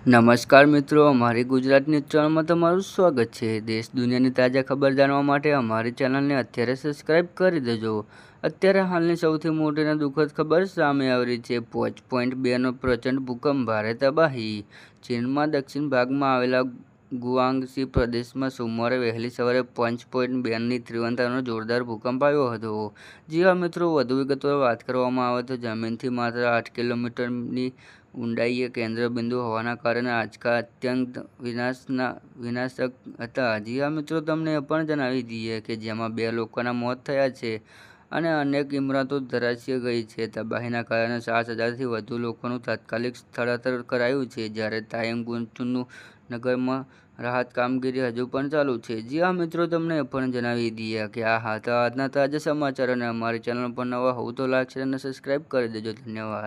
નમસ્કાર મિત્રો, અમારી ગુજરાત ન્યૂઝ ચેનલમાં તમારું સ્વાગત છે। દેશ દુનિયાની તાજા ખબર જાણવા માટે અમારી ચેનલને અત્યારે સબસ્ક્રાઇબ કરી દેજો। અત્યારે હાલની સૌથી મોટી અને દુઃખદ ખબર સામે આવી રહી છે। 5.2નો પ્રચંડ ભૂકંપ, ભારે તબાહી। ચીનમાં દક્ષિણ ભાગમાં આવેલા ગુઆંગસી પ્રદેશમાં સોમવારે વહેલી સવારે 5.2ની તીવ્રતાનો જોરદાર ભૂકંપ આવ્યો હતો। જી હા મિત્રો, વધુ વિગતવાર વાત કરવામાં આવે તો જમીનથી માત્ર 8 કિલોમીટરની ઊંડાઈએ કેન્દ્રબિંદુ હોવાના કારણે આંચકા અત્યંત વિનાશક હતા। જી હા મિત્રો, તમને એ પણ જણાવી દઈએ કે જેમાં 2 લોકોના મોત થયા છે અને અનેક ઇમારતો ધરાશયી ગઈ છે। તબાહીના કારણે 7,000થી વધુ લોકોનું તાત્કાલિક સ્થળાંતર કરાયું છે, જ્યારે તાયંગુનચુન નગરમાં રાહત કામગીરી હજુ પણ ચાલુ છે। જી હા મિત્રો, તમને એ પણ જણાવી દઈએ કે આ હતા આજના તાજા સમાચાર, અને અમારી ચેનલ પર નવા હોવ તો લાઈક, શેર અને સબસ્ક્રાઇબ કરી દેજો। ધન્યવાદ।